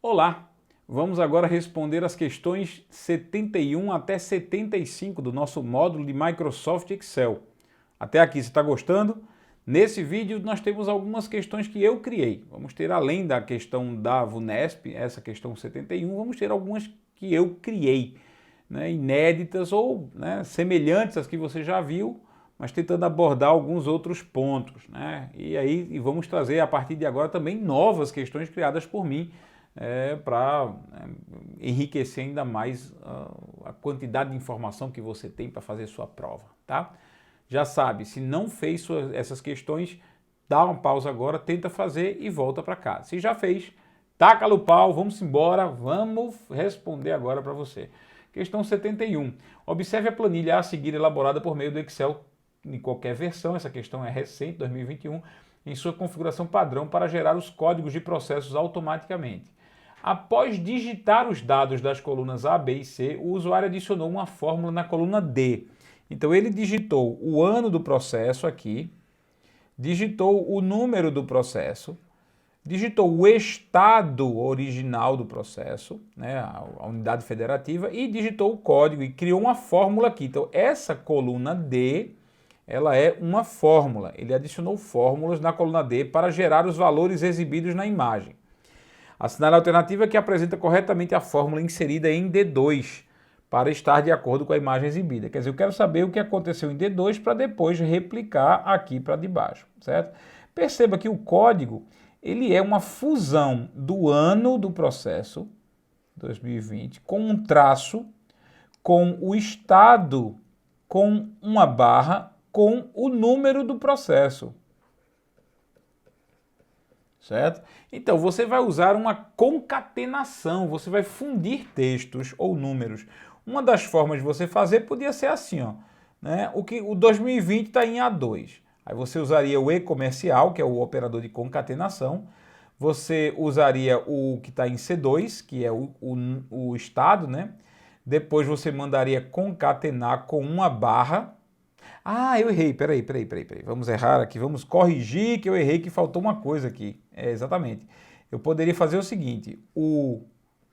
Olá! Vamos agora responder as questões 71 até 75 do nosso módulo de Microsoft Excel. Até aqui, você está gostando? Nesse vídeo nós temos algumas questões que eu criei. Vamos ter, além da questão da VUNESP, essa questão 71, vamos ter algumas que eu criei, né, inéditas ou semelhantes às que você já viu, mas tentando abordar alguns outros pontos, né? E vamos trazer a partir de agora também novas questões criadas por mim, para enriquecer ainda mais a quantidade de informação que você tem para fazer sua prova, tá? Já sabe, se não fez essas questões, dá uma pausa agora, tenta fazer e volta para cá. Se já fez, taca o pau, vamos embora, vamos responder agora para você. Questão 71. Observe a planilha a seguir elaborada por meio do Excel em qualquer versão, essa questão é recente, 2021, em sua configuração padrão para gerar os códigos de processos automaticamente. Após digitar os dados das colunas A, B e C, o usuário adicionou uma fórmula na coluna D. Então ele digitou o ano do processo aqui, digitou o número do processo, digitou o estado original do processo, né, a unidade federativa, e digitou o código e criou uma fórmula aqui. Então essa coluna D, ela é uma fórmula. Ele adicionou fórmulas na coluna D para gerar os valores exibidos na imagem. Assinale a alternativa que apresenta corretamente a fórmula inserida em D2 para estar de acordo com a imagem exibida. Quer dizer, eu quero saber o que aconteceu em D2 para depois replicar aqui para de baixo, certo? Perceba que o código, ele é uma fusão do ano do processo, 2020, com um traço, com o estado, com uma barra, com o número do processo. Certo? Então, você vai usar uma concatenação, você vai fundir textos ou números. Uma das formas de você fazer podia ser assim, ó, né? O 2020 está em A2. Aí você usaria o E comercial, que é o operador de concatenação. Você usaria o que está em C2, que é o estado, né? Depois você mandaria concatenar com uma barra. Ah, eu errei, peraí. Vamos errar aqui, vamos corrigir que eu errei, que faltou uma coisa aqui. Exatamente. Eu poderia fazer o seguinte, o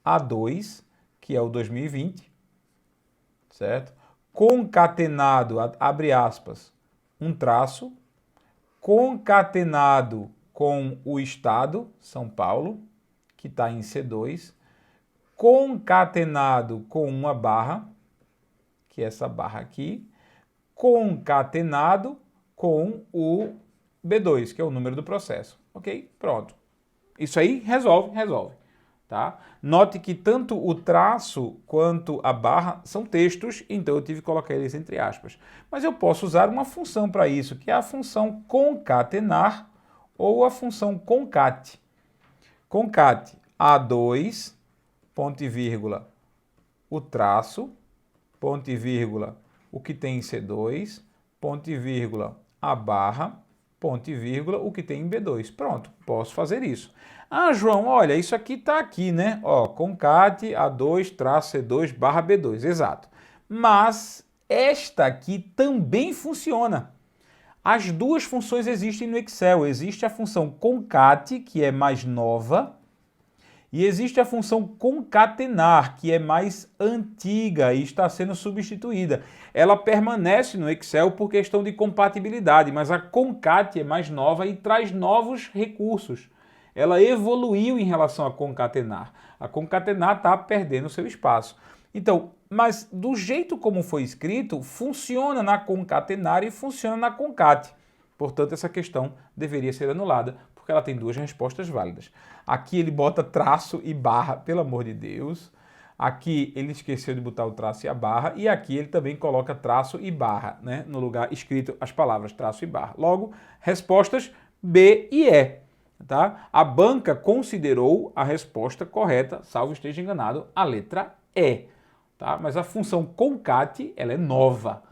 A2, que é o 2020, certo? Concatenado, abre aspas, um traço, concatenado com o estado, São Paulo, que está em C2, concatenado com uma barra, que é essa barra aqui, concatenado com o B2, que é o número do processo. Ok? Pronto. Isso aí resolve. Tá? Note que tanto o traço quanto a barra são textos, então eu tive que colocar eles entre aspas. Mas eu posso usar uma função para isso, que é a função concatenar ou a função concate. Concate A2, ponto e vírgula, o traço, ponto e vírgula, o que tem em C2, ponto e vírgula, a barra, ponto e vírgula, o que tem em B2. Pronto, posso fazer isso. Ah, João, olha, isso aqui está aqui, né? Ó, concate A2 traço C2 barra B2, exato. Mas esta aqui também funciona. As duas funções existem no Excel. Existe a função concate, que é mais nova, e existe a função concatenar, que é mais antiga e está sendo substituída. Ela permanece no Excel por questão de compatibilidade, mas a concate é mais nova e traz novos recursos. Ela evoluiu em relação a concatenar. A concatenar está perdendo seu espaço. Então, mas do jeito como foi escrito, funciona na concatenar e funciona na concate. Portanto, essa questão deveria ser anulada, porque ela tem duas respostas válidas. Aqui ele bota traço e barra, pelo amor de Deus. Aqui ele esqueceu de botar o traço e a barra. E aqui ele também coloca traço e barra, né? No lugar escrito as palavras traço e barra. Logo, respostas B e E. Tá? A banca considerou a resposta correta, salvo esteja enganado, a letra E. Tá? Mas a função concate, ela é nova.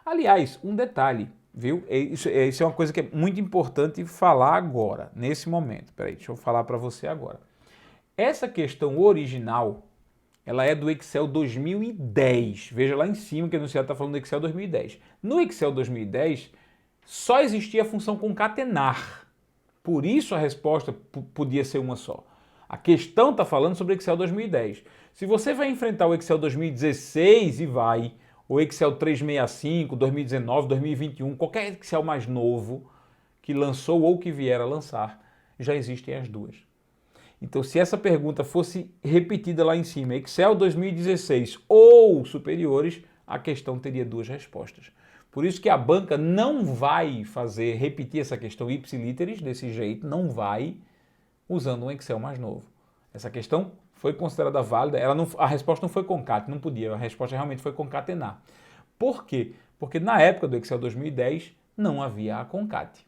Aliás, um detalhe. Viu? Isso é uma coisa que é muito importante falar agora, nesse momento. Peraí, deixa eu falar para você agora. Essa questão original, ela é do Excel 2010. Veja lá em cima que o enunciado está falando do Excel 2010. No Excel 2010, só existia a função concatenar. Por isso a resposta podia ser uma só. A questão está falando sobre o Excel 2010. Se você vai enfrentar o Excel 2016 e vai, o Excel 365, 2019, 2021, qualquer Excel mais novo que lançou ou que vier a lançar, já existem as duas. Então, se essa pergunta fosse repetida lá em cima, Excel 2016 ou superiores, a questão teria duas respostas. Por isso que a banca não vai repetir essa questão ipsiliteris desse jeito, não vai, usando um Excel mais novo. Essa questão foi considerada válida, a resposta não foi concate, não podia, a resposta realmente foi concatenar. Por quê? Porque na época do Excel 2010 não havia a concate.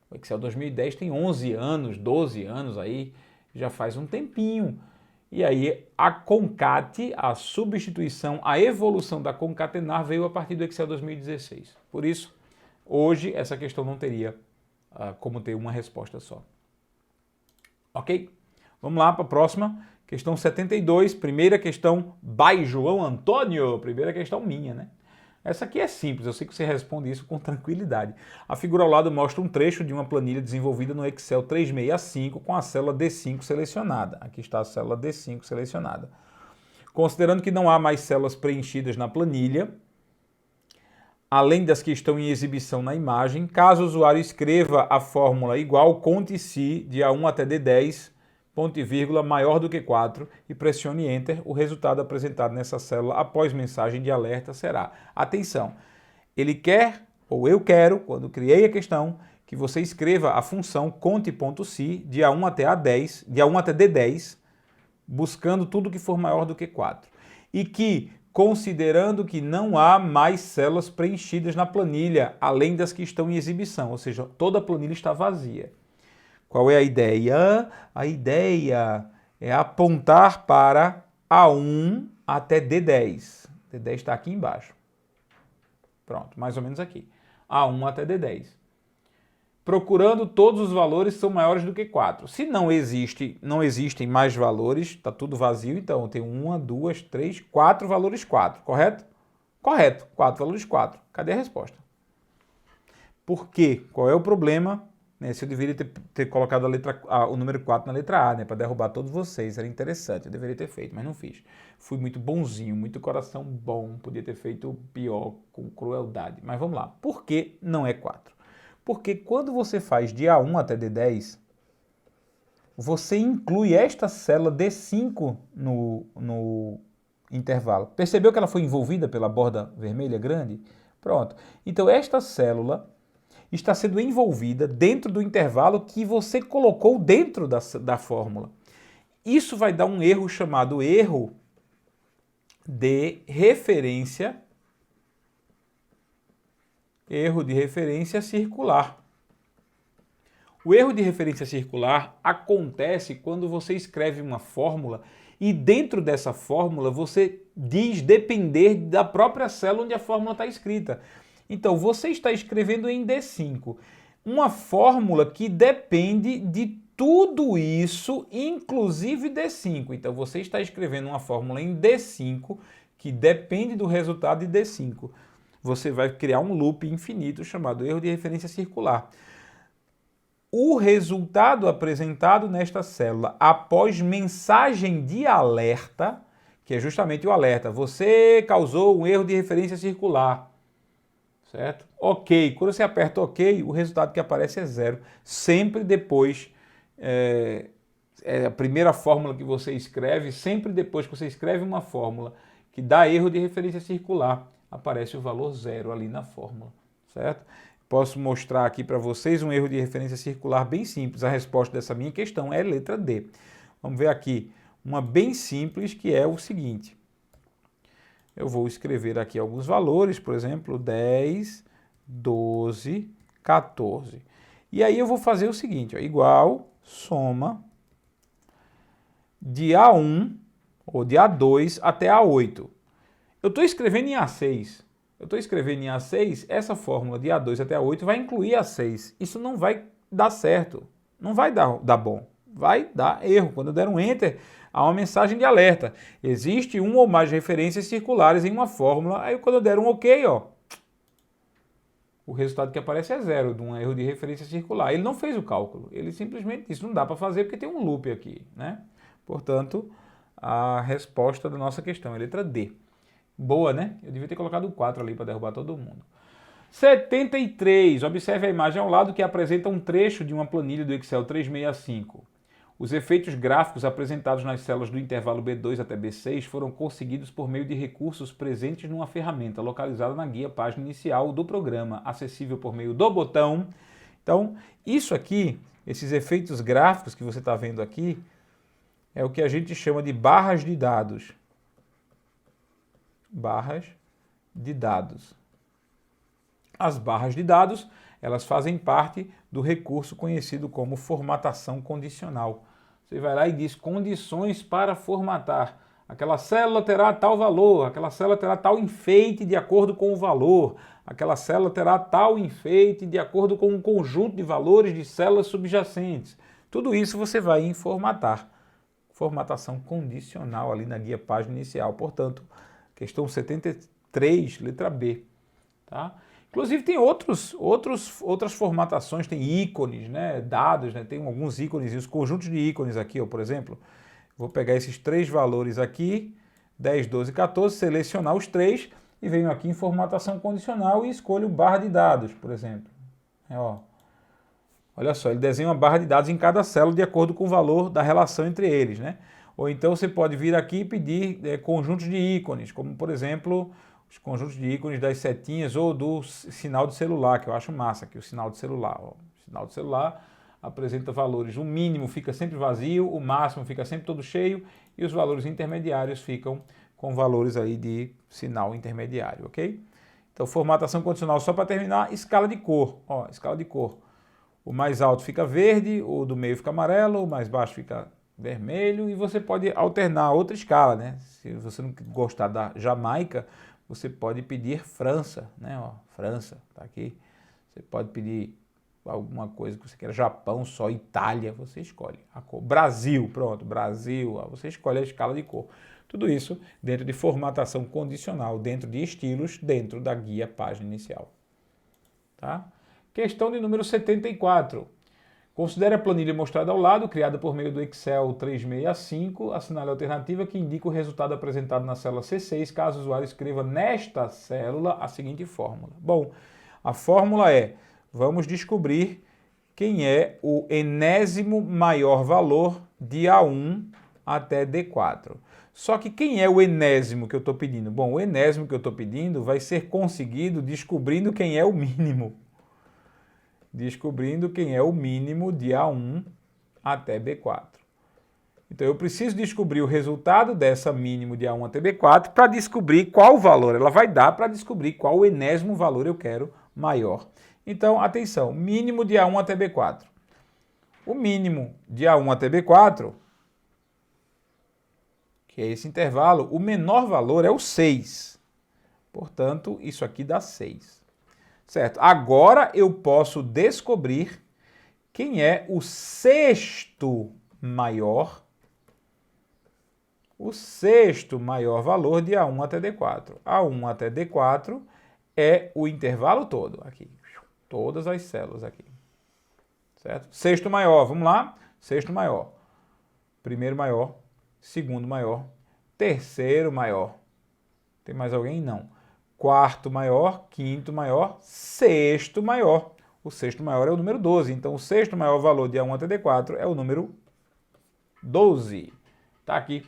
O Excel 2010 tem 11 anos, 12 anos aí, já faz um tempinho. E aí a concate, a substituição, a evolução da concatenar veio a partir do Excel 2016. Por isso, hoje essa questão não teria como ter uma resposta só. Ok? Vamos lá para a próxima. Questão 72, primeira questão by João Antônio. Primeira questão minha, né? Essa aqui é simples, eu sei que você responde isso com tranquilidade. A figura ao lado mostra um trecho de uma planilha desenvolvida no Excel 365 com a célula D5 selecionada. Aqui está a célula D5 selecionada. Considerando que não há mais células preenchidas na planilha, além das que estão em exibição na imagem, caso o usuário escreva a fórmula igual, conte se de A1 até D10, ponto e vírgula, maior do que 4 e pressione Enter, o resultado apresentado nessa célula após mensagem de alerta será. Atenção, ele quer, ou eu quero, quando criei a questão, que você escreva a função conte.se de A1 até A10, de A1 até D10, buscando tudo que for maior do que 4. E que, considerando que não há mais células preenchidas na planilha, além das que estão em exibição, ou seja, toda a planilha está vazia. Qual é a ideia? A ideia é apontar para A1 até D10. D10 está aqui embaixo. Pronto, mais ou menos aqui. A1 até D10. Procurando todos os valores que são maiores do que 4. Se não existem mais valores, está tudo vazio, então eu tenho 1, 2, 3, 4 valores 4, correto? Correto, 4 valores 4. Cadê a resposta? Por quê? Qual é o problema? Se eu deveria ter colocado o número 4 na letra A, né, para derrubar todos vocês, era interessante, eu deveria ter feito, mas não fiz. Fui muito bonzinho, muito coração bom, podia ter feito pior, com crueldade. Mas vamos lá, por que não é 4? Porque quando você faz de A1 até D10, você inclui esta célula D5 no intervalo. Percebeu que ela foi envolvida pela borda vermelha grande? Pronto. Então esta célula está sendo envolvida dentro do intervalo que você colocou dentro da fórmula. Isso vai dar um erro chamado erro de referência circular. O erro de referência circular acontece quando você escreve uma fórmula e dentro dessa fórmula você diz depender da própria célula onde a fórmula está escrita. Então, você está escrevendo em D5 uma fórmula que depende de tudo isso, inclusive D5. Então, você está escrevendo uma fórmula em D5 que depende do resultado de D5. Você vai criar um loop infinito chamado erro de referência circular. O resultado apresentado nesta célula após mensagem de alerta, que é justamente o alerta, você causou um erro de referência circular. Certo? Ok. Quando você aperta OK, o resultado que aparece é 0. Sempre depois, a primeira fórmula que você escreve, sempre depois que você escreve uma fórmula que dá erro de referência circular, aparece o valor 0 ali na fórmula. Certo? Posso mostrar aqui para vocês um erro de referência circular bem simples. A resposta dessa minha questão é a letra D. Vamos ver aqui uma bem simples que é o seguinte. Eu vou escrever aqui alguns valores, por exemplo, 10, 12, 14. E aí eu vou fazer o seguinte, ó, igual soma de A1 ou de A2 até A8. Eu estou escrevendo em A6. Essa fórmula de A2 até A8 vai incluir A6. Isso não vai dar certo, não vai dar bom, vai dar erro. Quando eu der um Enter, há uma mensagem de alerta. Existe uma ou mais referências circulares em uma fórmula. Aí quando eu der um OK, ó, o resultado que aparece é 0, de um erro de referência circular. Ele não fez o cálculo, ele simplesmente disse, não dá para fazer porque tem um loop aqui, né? Portanto, a resposta da nossa questão é a letra D. Boa, né? Eu devia ter colocado o 4 ali para derrubar todo mundo. 73. Observe a imagem ao lado que apresenta um trecho de uma planilha do Excel 365. Os efeitos gráficos apresentados nas células do intervalo B2 até B6 foram conseguidos por meio de recursos presentes numa ferramenta localizada na guia página inicial do programa, acessível por meio do botão. Então, isso aqui, esses efeitos gráficos que você está vendo aqui, é o que a gente chama de barras de dados. Barras de dados. As barras de dados, elas fazem parte do recurso conhecido como formatação condicional. Você vai lá e diz condições para formatar. Aquela célula terá tal valor, aquela célula terá tal enfeite de acordo com o valor, aquela célula terá tal enfeite de acordo com um conjunto de valores de células subjacentes. Tudo isso você vai em formatar. Formatação condicional ali na guia página inicial. Portanto, questão 73, letra B. Tá? Inclusive tem outras formatações, tem ícones, né, dados, né, tem alguns ícones, os conjuntos de ícones aqui, ó, por exemplo. Vou pegar esses 3 valores aqui, 10, 12, 14, selecionar os 3 e venho aqui em formatação condicional e escolho barra de dados, por exemplo. Ó. Olha só, ele desenha uma barra de dados em cada célula de acordo com o valor da relação entre eles, né? Ou então você pode vir aqui e pedir conjuntos de ícones, como por exemplo os conjuntos de ícones das setinhas ou do sinal de celular, que eu acho massa aqui, o sinal de celular. Ó. O sinal de celular apresenta valores, o mínimo fica sempre vazio, o máximo fica sempre todo cheio e os valores intermediários ficam com valores aí de sinal intermediário, ok? Então, formatação condicional só para terminar, escala de cor. Ó, escala de cor. O mais alto fica verde, o do meio fica amarelo, o mais baixo fica vermelho e você pode alternar outra escala, né? Se você não gostar da Jamaica, você pode pedir França, né? Ó, França, tá aqui. Você pode pedir alguma coisa que você queira, Japão, só Itália, você escolhe a cor. Brasil, pronto, Brasil, ó, você escolhe a escala de cor. Tudo isso dentro de formatação condicional, dentro de estilos, dentro da guia página inicial. Tá? Questão de número 74. Considere a planilha mostrada ao lado, criada por meio do Excel 365, assinale a alternativa que indica o resultado apresentado na célula C6, caso o usuário escreva nesta célula a seguinte fórmula. Bom, a fórmula é, vamos descobrir quem é o enésimo maior valor de A1 até D4. Só que quem é o enésimo que eu estou pedindo? Bom, o enésimo que eu estou pedindo vai ser conseguido descobrindo quem é o mínimo. Descobrindo quem é o mínimo de A1 até B4. Então eu preciso descobrir o resultado dessa mínimo de A1 até B4 para descobrir qual valor ela vai dar para descobrir qual o enésimo valor eu quero maior. Então, atenção, mínimo de A1 até B4. O mínimo de A1 até B4, que é esse intervalo, o menor valor é o 6. Portanto, isso aqui dá 6. Certo? Agora eu posso descobrir quem é o sexto maior valor de A1 até D4. A1 até D4 é o intervalo todo aqui. Todas as células aqui. Certo? Sexto maior, vamos lá? Sexto maior. Primeiro maior, segundo maior, terceiro maior. Tem mais alguém? Não. Quarto maior, quinto maior, sexto maior. O sexto maior é o número 12. Então, o sexto maior valor de A1 até D4 é o número 12. Tá aqui.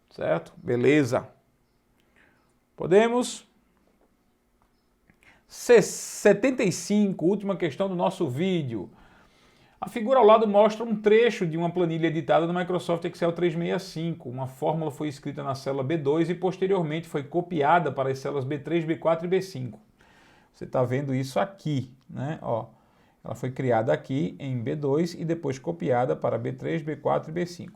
Certo? Beleza. Podemos? 75, última questão do nosso vídeo. A figura ao lado mostra um trecho de uma planilha editada no Microsoft Excel 365. Uma fórmula foi escrita na célula B2 e posteriormente foi copiada para as células B3, B4 e B5. Você está vendo isso aqui, né? Ó, ela foi criada aqui em B2 e depois copiada para B3, B4 e B5.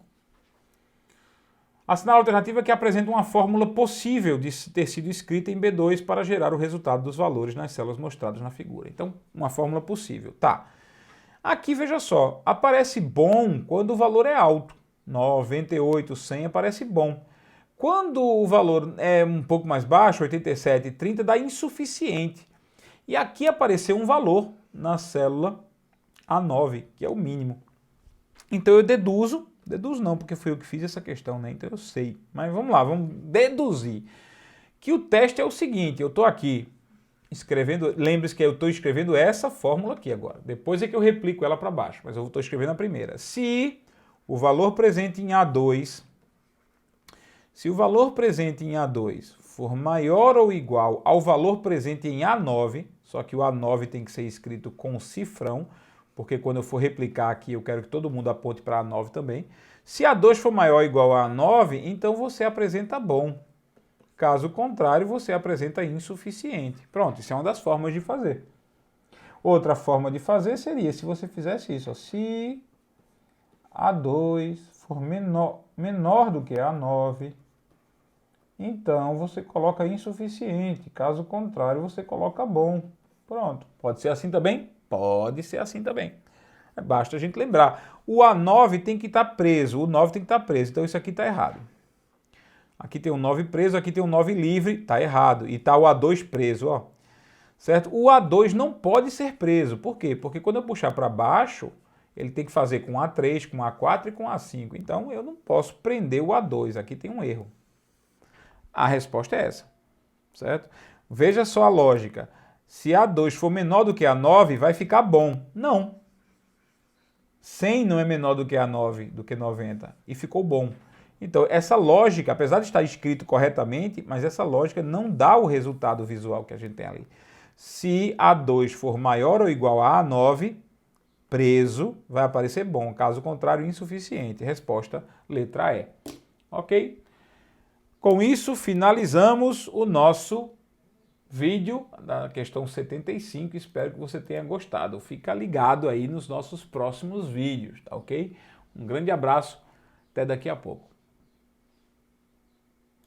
Assinale a alternativa que apresenta uma fórmula possível de ter sido escrita em B2 para gerar o resultado dos valores nas células mostradas na figura. Então, uma fórmula possível. Tá. Aqui, veja só, aparece bom quando o valor é alto. 98, 100 aparece bom. Quando o valor é um pouco mais baixo, 87 e 30, dá insuficiente. E aqui apareceu um valor na célula A9, que é o mínimo. Então eu deduzo Deduzo não, porque fui eu que fiz essa questão, né? Então eu sei. Mas vamos lá, vamos deduzir. Que o teste é o seguinte, eu estou aqui escrevendo, lembre-se que eu estou escrevendo essa fórmula aqui agora. Depois é que eu replico ela para baixo, mas eu estou escrevendo a primeira. Se o valor presente em A2, for maior ou igual ao valor presente em A9, só que o A9 tem que ser escrito com cifrão, porque quando eu for replicar aqui eu quero que todo mundo aponte para A9 também. Se A2 for maior ou igual a A9, então você apresenta bom. Caso contrário, você apresenta insuficiente. Pronto, isso é uma das formas de fazer. Outra forma de fazer seria se você fizesse isso. Ó, se A2 for menor do que A9, então você coloca insuficiente. Caso contrário, você coloca bom. Pronto. Pode ser assim também? Pode ser assim também. Basta a gente lembrar. O A9 tem que estar preso. O 9 tem que estar preso. Então isso aqui está errado. Aqui tem um 9 preso, aqui tem um 9 livre, está errado. E está o A2 preso, ó. Certo? O A2 não pode ser preso. Por quê? Porque quando eu puxar para baixo, ele tem que fazer com A3, com A4 e com A5. Então eu não posso prender o A2. Aqui tem um erro. A resposta é essa. Certo? Veja só a lógica. Se A2 for menor do que A9, vai ficar bom. Não. 100 não é menor do que A9, do que 90. E ficou bom. Então, essa lógica, apesar de estar escrito corretamente, mas essa lógica não dá o resultado visual que a gente tem ali. Se A2 for maior ou igual a A9, preso, vai aparecer bom. Caso contrário, insuficiente. Resposta, letra E. Ok? Com isso, finalizamos o nosso vídeo da questão 75. Espero que você tenha gostado. Fica ligado aí nos nossos próximos vídeos, tá ok? Um grande abraço, até daqui a pouco.